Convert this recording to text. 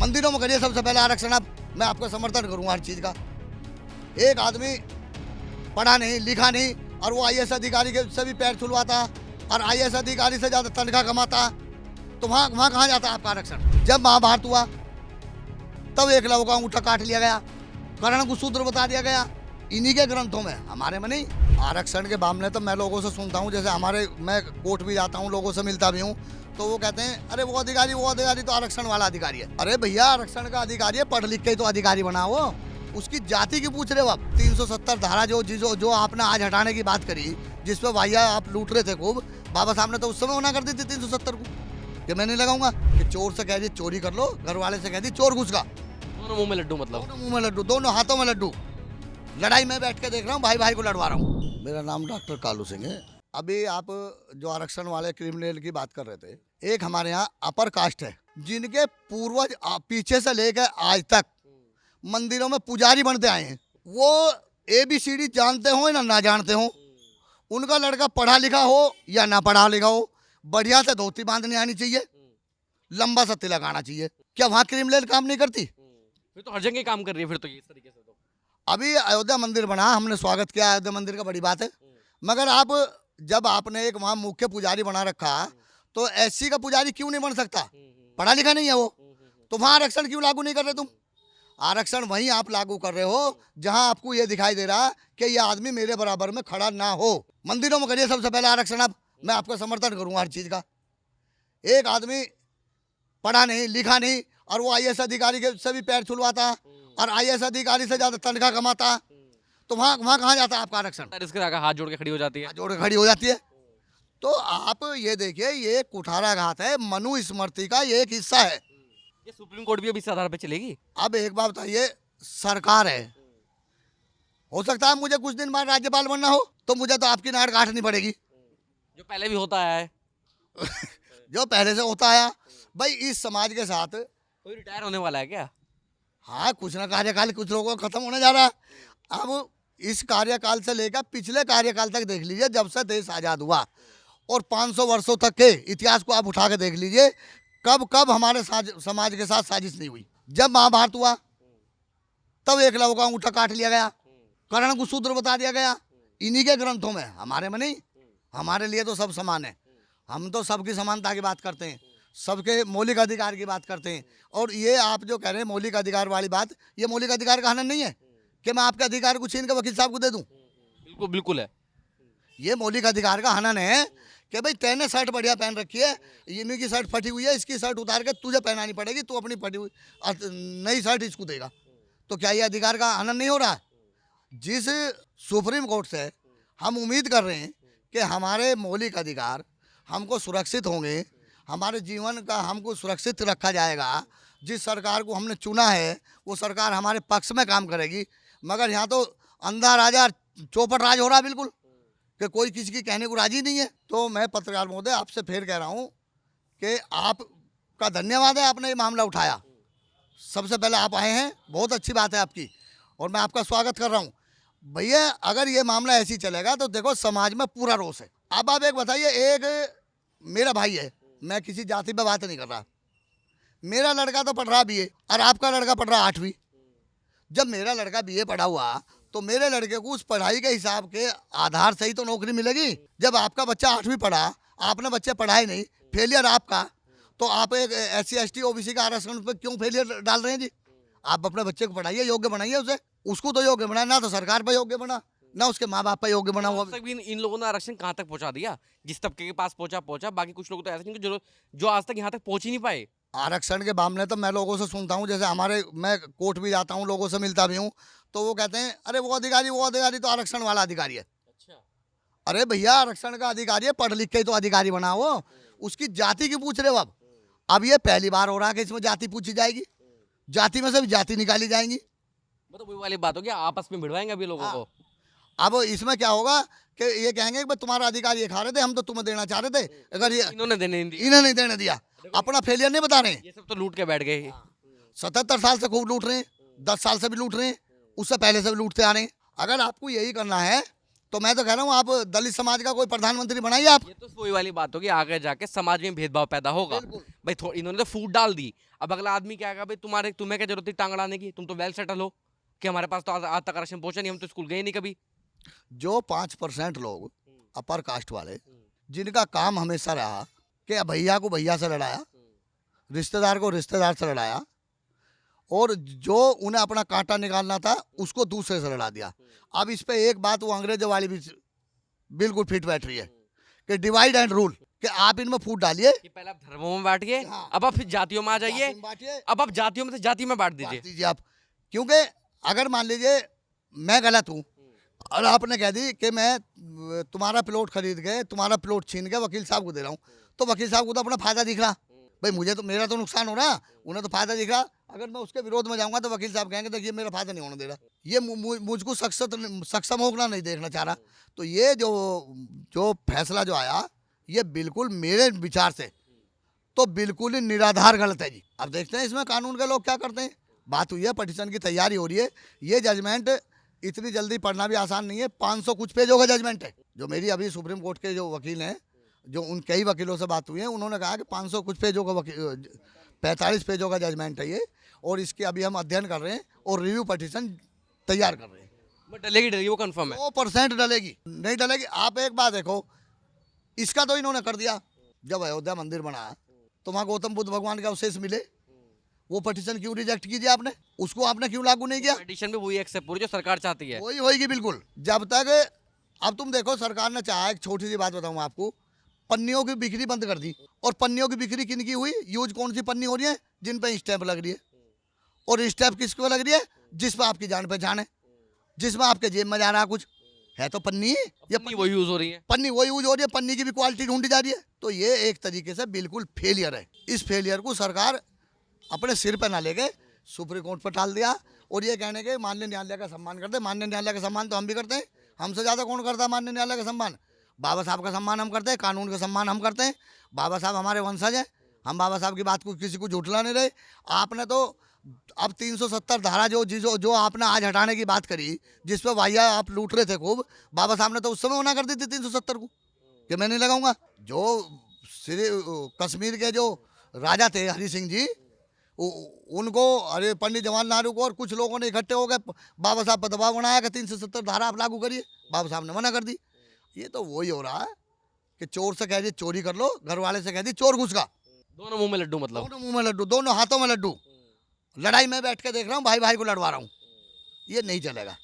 मंदिरों में करिए सबसे पहले आरक्षण। अब मैं आपका समर्थन करूंगा हर चीज का। एक आदमी पढ़ा नहीं लिखा नहीं और वो आईएएस अधिकारी के से भी पैर छुलवाता और आईएएस अधिकारी से ज्यादा तनख्वाह कमाता, तो वहां कहाँ जाता आपका आरक्षण? जब महाभारत हुआ तब एकलव्य का अंगूठा काट लिया गया, कर्ण को शूद्र बता दिया गया, इन्हीं के ग्रंथों में, हमारे में नहीं। आरक्षण के मामले तो मैं लोगों से सुनता हूँ, जैसे मैं कोर्ट भी जाता हूँ, लोगों से मिलता भी हूँ, तो वो कहते हैं अरे वो अधिकारी तो आरक्षण वाला अधिकारी है। अरे भैया आरक्षण का अधिकारी है, पढ़ लिख के ही तो अधिकारी बनाओ, उसकी जाति की पूछ रहे हो आप? 370 धारा जो आपने आज हटाने की बात करी, जिसपे भैया आप लूट रहे थे खूब, बाबा साहब ने तो उस समय मना कर दी थी 370 को कि मैं नहीं लगाऊंगा। कि चोर से कह दी चोरी कर लो, घर वाले से कह दी चोर घुस का, दोनों मुंह में लड्डू, मतलब दोनों मुंह में लड्डू, दोनों हाथों में लड्डू। लड़ाई में बैठ के देख रहा हूँ, भाई भाई को लड़वा रहा हूँ। मेरा नाम डॉक्टर कालू सिंह है। अभी आप जो आरक्षण वाले क्रिमिनल की बात कर रहे थे, एक हमारे यहाँ अपर कास्ट है जिनके पूर्वज पीछे से लेकर आज तक मंदिरों में पुजारी बनते आए हैं। वो ABCD जानते हो या ना जानते हो, उनका लड़का पढ़ा लिखा हो या ना पढ़ा लिखा हो, बढ़िया से धोती बांधने आनी चाहिए, लंबा सा तिलक आना चाहिए। क्या वहाँ क्रिमिनल काम नहीं करती? फिर तो हर जगह काम कर रही है फिर तो, इस तरीके से तो। अभी अयोध्या मंदिर बना, हमने स्वागत किया अयोध्या मंदिर का, बड़ी बात है। मगर आप जब आपने एक वहाँ मुख्य पुजारी बना रखा, तो SC का पुजारी क्यों नहीं बन सकता? पढ़ा लिखा नहीं है वो, तो वहाँ आरक्षण क्यों लागू नहीं कर रहे तुम? आरक्षण वहीं आप लागू कर रहे हो जहां आपको ये दिखाई दे रहा कि ये आदमी मेरे बराबर में खड़ा ना हो। मंदिरों में करिए सबसे पहले आरक्षण। अब मैं आपका समर्थन करूंगा हर चीज का। एक आदमी पढ़ा नहीं लिखा नहीं और वो आईएएस अधिकारी के से भी पैर छुलवाता और आईएएस अधिकारी से ज्यादा तनख्वाह कमाता, तो वहां कहाँ जाता आपका आरक्षण? इसके आगे हाथ जोड़ के खड़ी हो जाती है। जोड़ के खड़ी हो जाती है। तो आप ये देखिए, ये कुठाराघात है, मनुस्मृति का ये एक हिस्सा है। ये सुप्रीम कोर्ट भी अब इस आधार पे चलेगी। अब एक बात बताइए, सरकार है, हो सकता है मुझे कुछ दिन बाद राज्यपाल बनना हो, तो मुझे तो आपकी नाड़ काटनी पड़ेगी, जो पहले भी होता आया है। जो पहले से होता आया। भाई इस समाज के साथ कोई रिटायर होने वाला है क्या? हाँ, कुछ ना कार्यकाल कुछ लोगों का खत्म होने जा रहा है। अब इस कार्यकाल से लेकर पिछले कार्यकाल तक देख लीजिए, जब से देश आज़ाद हुआ और 500 वर्षों तक के इतिहास को आप उठा के देख लीजिए, कब कब हमारे समाज के साथ साजिश नहीं हुई। जब महाभारत हुआ तब एकलव्य का अंगूठा काट लिया गया, कर्ण को शूद्र बता दिया गया, इन्हीं के ग्रंथों में, हमारे में नहीं। हमारे लिए तो सब समान है, हम तो सबकी समानता की बात करते हैं, सबके मौलिक अधिकार की बात करते हैं। और ये आप जो कह रहे हैं मौलिक अधिकार वाली बात, ये मौलिक अधिकार का हनन नहीं है कि मैं आपके अधिकार को छीन के वकील साहब को दे दूं। बिल्कुल बिल्कुल है। ये मौलिक अधिकार का हनन है कि भाई तेने शर्ट बढ़िया पहन रखी है, इन्हीं की शर्ट फटी हुई है, इसकी शर्ट उतार के तुझे पहनानी पड़ेगी, तू अपनी फटी हुई नई शर्ट इसको देगा। तो क्या ये अधिकार का हनन नहीं हो रहा है? जिस सुप्रीम कोर्ट से हम उम्मीद कर रहे हैं कि हमारे मौलिक अधिकार हमको सुरक्षित होंगे, हमारे जीवन का हमको सुरक्षित रखा जाएगा, जिस सरकार को हमने चुना है वो सरकार हमारे पक्ष में काम करेगी। मगर यहाँ तो अंधा राजा चौपट राज हो रहा है बिल्कुल, कि कोई किसी की कहने को राजी नहीं है। तो मैं पत्रकार महोदय आपसे फिर कह रहा हूँ कि आपका धन्यवाद है, आपने ये मामला उठाया। सबसे पहले आप आए हैं, बहुत अच्छी बात है आपकी, और मैं आपका स्वागत कर रहा हूँ। भैया अगर ये मामला ऐसे ही चलेगा तो देखो समाज में पूरा रोष है। अब आप एक बताइए, एक मेरा भाई है, मैं किसी जाति पे बात नहीं कर रहा, मेरा लड़का तो पढ़ रहा BA और आपका लड़का पढ़ रहा 8वीं। जब मेरा लड़का BA पढ़ा हुआ तो मेरे लड़के को उस पढ़ाई के हिसाब के आधार से ही तो नौकरी मिलेगी। जब आपका बच्चा 8वीं पढ़ा, आपने बच्चे पढ़ाए नहीं, फेलियर आपका, तो आप एक SC ST OBC का आरक्षण पे क्यों फेलियर डाल रहे हैं जी? आप अपने बच्चे को पढ़ाइए, योग्य बनाइए उसे, उसको तो योग्य बना, ना तो सरकार पर योग्य बना, ना उसके माँ बाप पर योग्य बना हुआ। तक भी इन लोगों ने आरक्षण कहाँ तक पहुँचा दिया? जिस तबके के पास पहुँचा, बाकी कुछ लोग तो ऐसे नहीं जो आज तक यहाँ तक पहुँच ही नहीं पाए। आरक्षण के मामले तो मैं लोगों से सुनता हूँ, जैसे मैं कोर्ट भी जाता हूँ, लोगों से मिलता भी हूँ, तो वो कहते हैं अरे वो अधिकारी तो आरक्षण वाला अधिकारी है। अच्छा। अरे भैया आरक्षण का अधिकारी है, पढ़ लिख के तो अधिकारी बनाओ, उसकी जाति की पूछ रहे हो आप? अब ये पहली बार हो रहा है कि इसमें जाति पूछी जाएगी, जाति में से भी जाति निकाली जाएंगी। मतलब वही वाली बात होगी, आपस में भिड़वाएंगे अभी लोगों को। अब इसमें क्या होगा कि ये कहेंगे कि तुम्हारा अधिकार ये खा रहे थे, हम तो तुम्हें देना चाह रहे थे, अगर ये इन्होंने देने दिया, अपना फेलियर नहीं बता रहे हैं। ये सब तो लूट के बैठ गए। 77 साल से खूब लूट रहे हैं, 10 साल से भी लूट रहे हैं, उससे पहले से भी लूटते आ रहे हैं। अगर आपको यही करना है तो मैं तो कह रहा हूँ आप दलित समाज का कोई प्रधानमंत्री बनाइए आप। ये तो वही वाली बात होगी, आगे जाके समाज में भेदभाव पैदा होगा। बिल्कुल। भाई थोड़ी इन्होंने तो फूट डाल दी, अब अगला आदमी क्या आएगा, भाई तुम्हें क्या जरूरत थी टांग अड़ाने की, तुम तो वेल सेटल हो कि हमारे पास तो आज तक राशन पहुंचा नहीं, हम तो स्कूल गए नहीं कभी। जो 5% लोग अपर कास्ट वाले जिनका काम हमेशा रहा कि भैया को भैया से लड़ाया, रिश्तेदार को रिश्तेदार से लड़ाया, और जो उन्हें अपना कांटा निकालना था उसको दूसरे से लड़ा दिया। अब इस पे एक बात वो अंग्रेजों वाली भी बिल्कुल फिट बैठ रही है कि डिवाइड एंड रूल, कि आप इनमें फूट डालिए। कि पहले आप धर्मों में बांट गए, हाँ। अब आप फिर जातियों में आ जाइए, जाति में बांटिए, अब आप जातियों में से जाति में बांट बांट दीजिए। दीजिए आप। क्योंकि अगर मान लीजिए मैं गलत हूँ और आपने कह दी कि मैं तुम्हारा प्लॉट खरीद के तुम्हारा प्लॉट छीन के वकील साहब को दे रहा हूँ, तो वकील साहब को तो अपना फायदा दिख रहा, भाई मुझे तो मेरा तो नुकसान हो रहा, उन्हें तो फायदा दिख रहा। अगर मैं उसके विरोध में जाऊंगा तो वकील साहब कहेंगे देखिए मेरा फायदा नहीं होने दे रहा, ये मुझको सक्षम होना नहीं देखना चाह रहा। तो ये जो फैसला जो आया ये बिल्कुल मेरे विचार से तो बिल्कुल ही निराधार गलत है जी। अब देखते हैं इसमें कानून के लोग क्या करते हैं। बात हुई है, पटिशन की तैयारी हो रही है, ये जजमेंट इतनी जल्दी पढ़ना भी आसान नहीं है। 500 कुछ पेजों का जजमेंट है। जो मेरी अभी सुप्रीम कोर्ट के जो वकील हैं, जो उन कई वकीलों से बात हुई है, उन्होंने कहा कि 500 कुछ पेजों का 45 पेजों का जजमेंट है ये, और इसके अभी हम अध्ययन कर रहे हैं और रिव्यू पटिशन तैयार कर रहे हैं। बट डलेगी वो कंफर्म है। 100% डलेगी, नहीं डलेगी। आप एक बात देखो, इसका तो इन्होंने कर दिया, जब अयोध्या मंदिर बना तो वहाँ गौतम बुद्ध भगवान के अवशेष मिले, वो पटिशन क्यों रिजेक्ट कीजिए आपने, उसको आपने क्यों लागू नहीं किया? पटिशन में वही एक्सेप्ट पूरी जो सरकार चाहती है वही होगी बिल्कुल। जब तक अब तुम देखो सरकार ने चाहा, एक छोटी सी बात बताऊं आपको, पन्नियों की बिक्री बंद कर दी। और पन्नियों की बिक्री किन की हुई? यूज कौन सी पन्नी हो रही है? जिन पे स्टैंप लग रही है। और स्टैंप किसको लग रही है? जिस पर आपकी जान पहचान है, जिसमें आपके जेब में जा रहा कुछ है, तो पन्नी है। ये पन्नी वही यूज हो रही है, पन्नी वही यूज हो रही है, पन्नी की भी क्वालिटी ढूंढी जा रही है। तो ये एक तरीके से बिल्कुल फेलियर है। इस फेलियर को सरकार अपने सिर पर ना लेके सुप्रीम कोर्ट पर टाल दिया और ये कहने के माननीय न्यायालय का सम्मान करते। माननीय न्यायालय का सम्मान तो हम भी करते हैं, हमसे ज़्यादा कौन करता है माननीय न्यायालय का सम्मान? बाबा साहब का सम्मान हम करते हैं, कानून का सम्मान हम करते हैं। बाबा साहब हमारे वंशज हैं, हम बाबा साहब की बात को किसी को झुठला नहीं रहे। आपने तो अब 370 धारा जो आपने आज हटाने की बात करी, जिस पर भैया आप लूट रहे थे खूब, बाबा साहब ने तो उस समय मना कर दी थी 370 को कि मैं नहीं लगाऊंगा। जो श्री कश्मीर के जो राजा थे हरि सिंह जी, उनको, अरे पंडित जवाहरलाल नेहरू को और कुछ लोगों ने इकट्ठे हो गए, बाबा साहब पर दबाव बनाया कि 370 धारा आप लागू करिए। बाबा साहब ने मना कर दी। ये तो वही हो रहा है कि चोर से कह दिए चोरी कर लो, घर वाले से कह दिए चोर घुस का। दोनों मुंह में लड्डू, मतलब दोनों मुंह में लड्डू, दोनों हाथों में लड्डू। लड़ाई में बैठ के देख रहा हूँ, भाई भाई को लड़वा रहा हूँ, ये नहीं चलेगा।